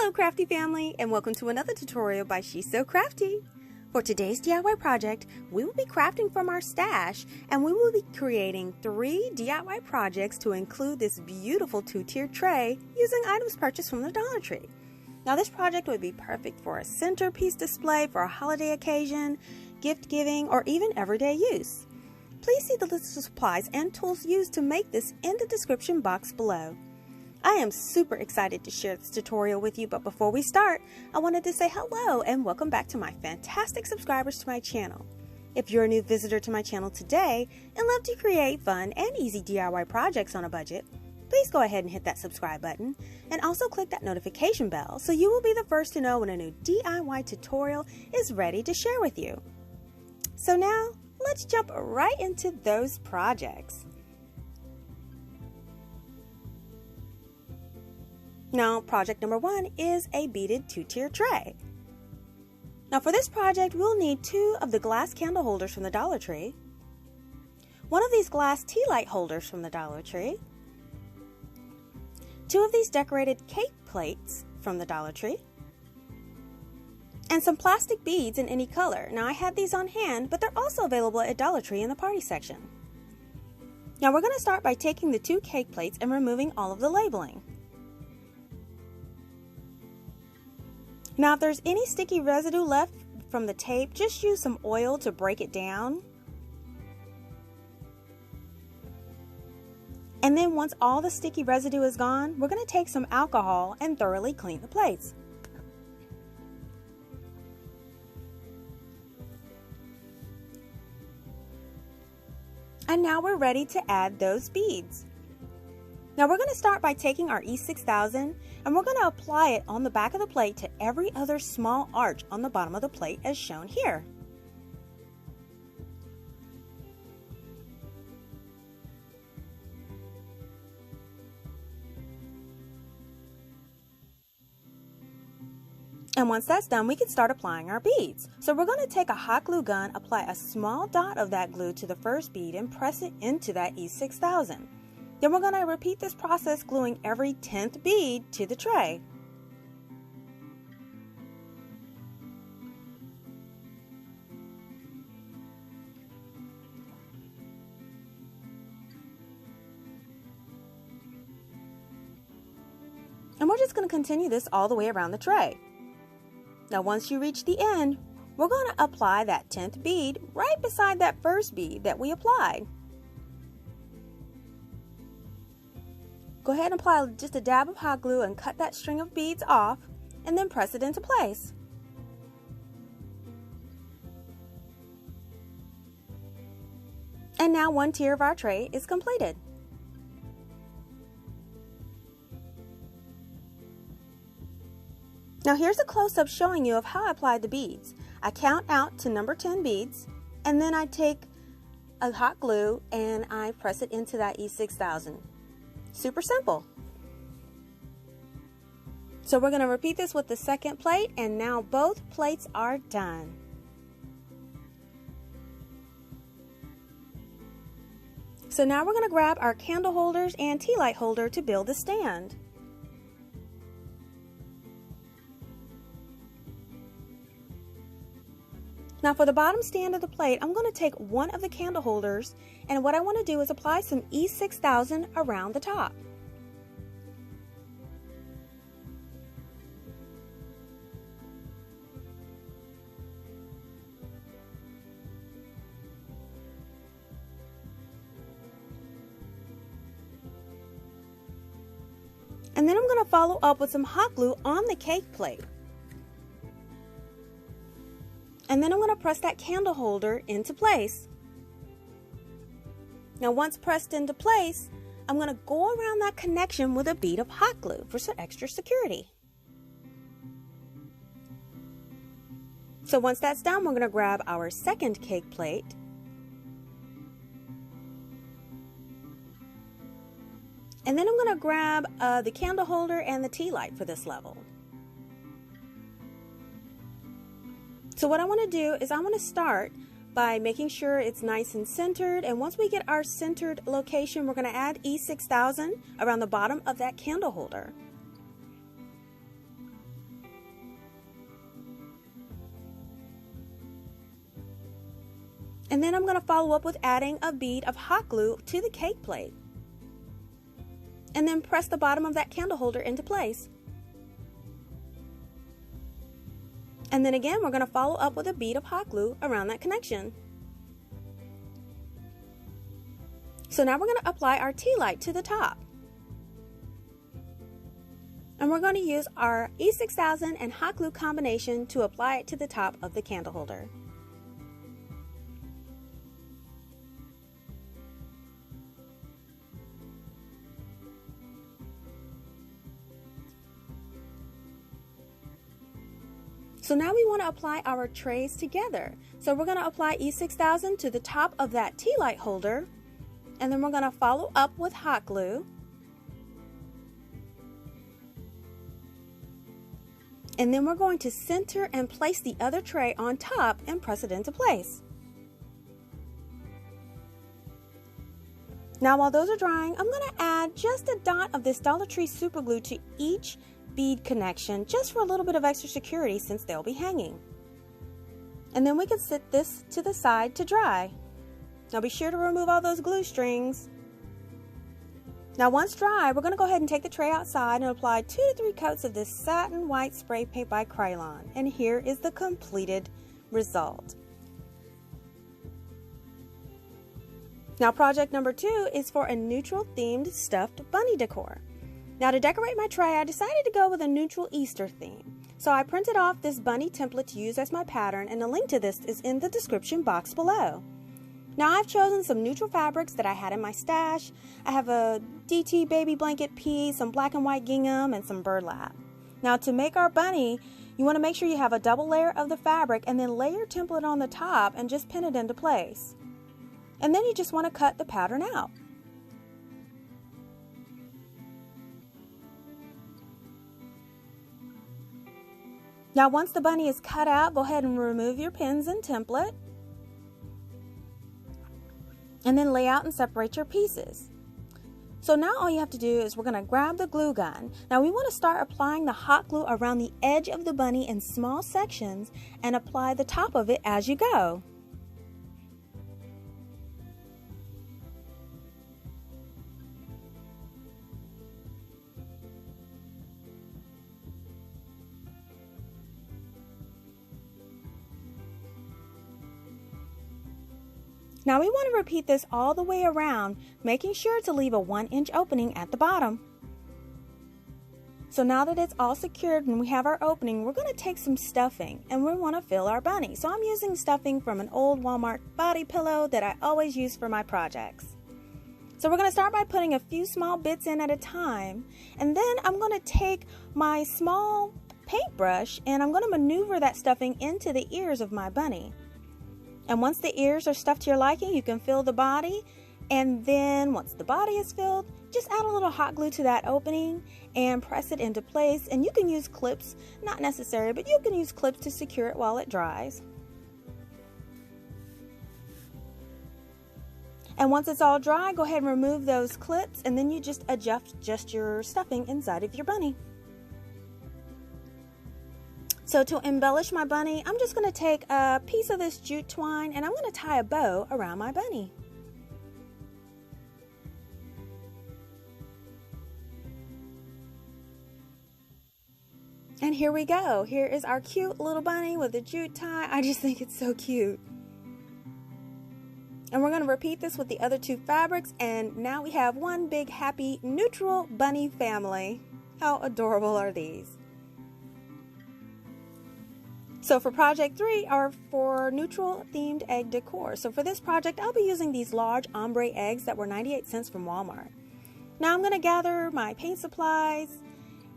Hello CraftDee Family, and welcome to another tutorial by She's So Crafty. For today's DIY project, we will be crafting from our stash, and we will be creating 3 DIY projects to include this beautiful 2-tier tray using items purchased from the Dollar Tree. Now this project would be perfect for a centerpiece display for a holiday occasion, gift giving, or even everyday use. Please see the list of supplies and tools used to make this in the description box below. I am super excited to share this tutorial with you, but before we start, I wanted to say hello and welcome back to my fantastic subscribers to my channel. If you're a new visitor to my channel today and love to create fun and easy DIY projects on a budget, please go ahead and hit that subscribe button and also click that notification bell so you will be the first to know when a new DIY tutorial is ready to share with you. So now, let's jump right into those projects. Now, project number 1 is a beaded 2-tier tray. Now for this project, we'll need 2 of the glass candle holders from the Dollar Tree, 1 of these glass Tealight holders from the Dollar Tree, 2 of these decorated cake plates from the Dollar Tree, and some plastic beads in any color. Now I had these on hand, but they're also available at Dollar Tree in the party section. Now we're going to start by taking the 2 cake plates and removing all of the labeling. Now if there's any sticky residue left from the tape, just use some oil to break it down. And then once all the sticky residue is gone, we're going to take some alcohol and thoroughly clean the plates. And now we're ready to add those beads. Now we're going to start by taking our E6000 and we're going to apply it on the back of the plate to every other small arch on the bottom of the plate as shown here. And once that's done, we can start applying our beads. So we're going to take a hot glue gun, apply a small dot of that glue to the first bead and press it into that E6000. Then we're going to repeat this process, gluing every 10th bead to the tray. And we're just going to continue this all the way around the tray. Now once you reach the end, we're going to apply that 10th bead right beside that first bead that we applied. Go ahead and apply just a dab of hot glue and cut that string of beads off and then press it into place. And now one tier of our tray is completed. Now here's a close-up showing you of how I applied the beads. I count out to number 10 beads and then I take a hot glue and I press it into that E6000. Super simple. So we're going to repeat this with the second plate, and now both plates are done. So now we're going to grab our candle holders and tea light holder to build the stand. Now for the bottom stand of the plate, I'm going to take one of the candle holders, and what I want to do is apply some E6000 around the top. And then I'm going to follow up with some hot glue on the cake plate. And then I'm going to press that candle holder into place. Now once pressed into place, I'm going to go around that connection with a bead of hot glue for some extra security. So once that's done, we're going to grab our second cake plate. And then I'm going to grab the candle holder and the tea light for this level. So what I want to do is I want to start by making sure it's nice and centered, and once we get our centered location, we're going to add E6000 around the bottom of that candle holder. And then I'm going to follow up with adding a bead of hot glue to the cake plate. And then press the bottom of that candle holder into place. And then again, we're going to follow up with a bead of hot glue around that connection. So now we're going to apply our Tealight to the top. And we're going to use our E6000 and hot glue combination to apply it to the top of the candle holder. So now we want to apply our trays together. So we're going to apply E6000 to the top of that Tealight holder, and then we're going to follow up with hot glue. And then we're going to center and place the other tray on top and press it into place. Now while those are drying, I'm going to add just a dot of this Dollar Tree super glue to each bead connection, just for a little bit of extra security since they'll be hanging. And then we can set this to the side to dry. Now be sure to remove all those glue strings. Now once dry, we're going to go ahead and take the tray outside and apply 2 to 3 coats of this satin white spray paint by Krylon. And here is the completed result. Now project number 2 is for a neutral themed stuffed bunny decor. Now to decorate my tray, I decided to go with a neutral Easter theme. So I printed off this bunny template to use as my pattern, and a link to this is in the description box below. Now I've chosen some neutral fabrics that I had in my stash. I have a DT baby blanket piece, some black and white gingham, and some burlap. Now to make our bunny, you want to make sure you have a double layer of the fabric and then lay your template on the top and just pin it into place. And then you just want to cut the pattern out. Now once the bunny is cut out, go ahead and remove your pins and template. And then lay out and separate your pieces. So now all you have to do is we're going to grab the glue gun. Now we want to start applying the hot glue around the edge of the bunny in small sections and apply the top of it as you go. Now we want to repeat this all the way around, making sure to leave a 1-inch opening at the bottom. So now that it's all secured and we have our opening, we're going to take some stuffing and we want to fill our bunny. So I'm using stuffing from an old Walmart body pillow that I always use for my projects. So we're going to start by putting a few small bits in at a time, and then I'm going to take my small paintbrush and I'm going to maneuver that stuffing into the ears of my bunny. And once the ears are stuffed to your liking, you can fill the body, and then once the body is filled, just add a little hot glue to that opening and press it into place. And you can use clips, not necessary, but you can use clips to secure it while it dries. And once it's all dry, go ahead and remove those clips, and then you just adjust your stuffing inside of your bunny. So to embellish my bunny, I'm just going to take a piece of this jute twine and I'm going to tie a bow around my bunny. And here we go. Here is our cute little bunny with a jute tie. I just think it's so cute. And we're going to repeat this with the other 2 fabrics, and now we have one big happy neutral bunny family. How adorable are these? So for project 3 are for neutral themed egg decor. So for this project, I'll be using these large ombre eggs that were 98 cents from Walmart. Now I'm going to gather my paint supplies,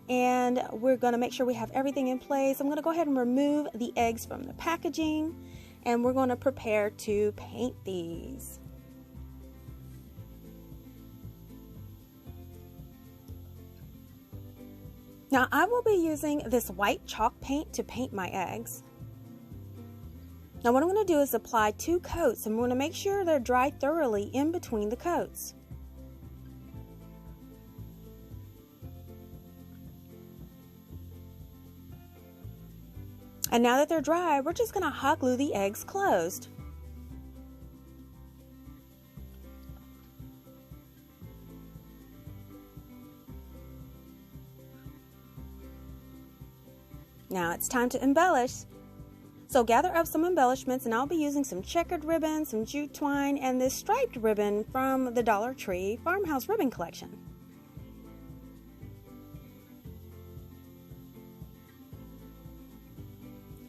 and we're going to make sure we have everything in place. I'm going to go ahead and remove the eggs from the packaging, and we're going to prepare to paint these. Now I will be using this white chalk paint to paint my eggs. Now what I'm going to do is apply 2 coats, and we're going to make sure they're dry thoroughly in between the coats. And now that they're dry, we're just going to hot glue the eggs closed. Now it's time to embellish. So gather up some embellishments, and I'll be using some checkered ribbon, some jute twine, and this striped ribbon from the Dollar Tree Farmhouse ribbon collection.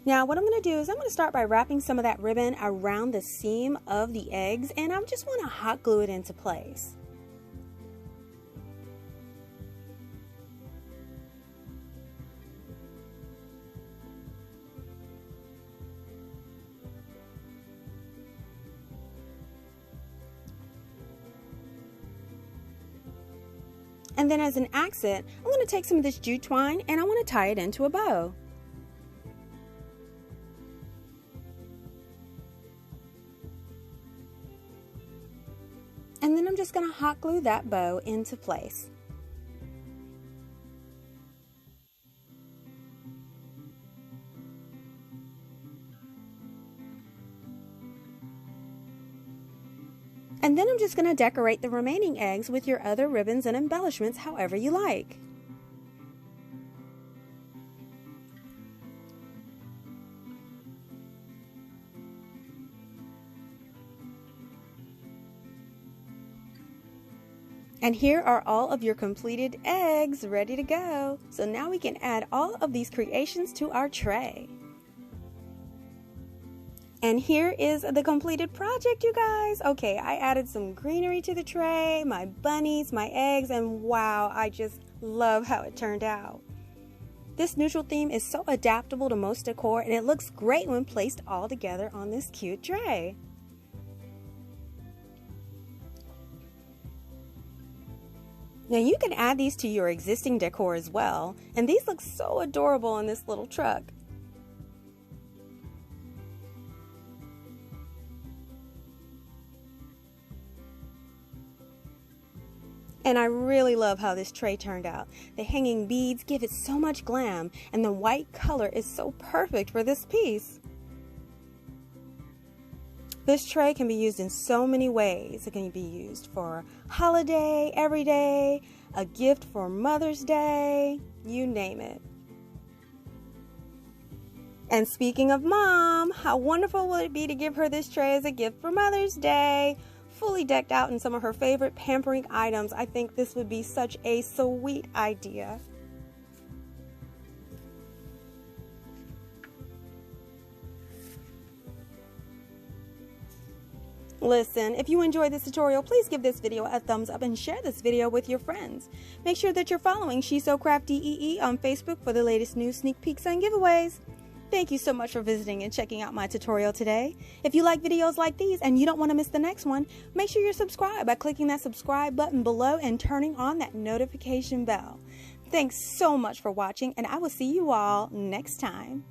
Now what I'm going to do is I'm going to start by wrapping some of that ribbon around the seam of the eggs, and I just want to hot glue it into place. And then as an accent, I'm going to take some of this jute twine and I want to tie it into a bow. And then I'm just going to hot glue that bow into place. And then I'm just going to decorate the remaining eggs with your other ribbons and embellishments however you like. And here are all of your completed eggs ready to go. So now we can add all of these creations to our tray. And here is the completed project, you guys. Okay, I added some greenery to the tray, my bunnies, my eggs, and wow, I just love how it turned out. This neutral theme is so adaptable to most decor, and it looks great when placed all together on this cute tray. Now you can add these to your existing decor as well, and these look so adorable in this little truck. And I really love how this tray turned out. The hanging beads give it so much glam, and the white color is so perfect for this piece. This tray can be used in so many ways. It can be used for holiday, everyday, a gift for Mother's Day, you name it. And speaking of Mom, how wonderful will it be to give her this tray as a gift for Mother's Day? Fully decked out in some of her favorite pampering items. I think this would be such a sweet idea. Listen, if you enjoyed this tutorial, please give this video a thumbs up and share this video with your friends. Make sure that you're following She's So Crafty EE on Facebook for the latest news, sneak peeks, and giveaways. Thank you so much for visiting and checking out my tutorial today. If you like videos like these and you don't want to miss the next one, make sure you're subscribed by clicking that subscribe button below and turning on that notification bell. Thanks so much for watching, and I will see you all next time.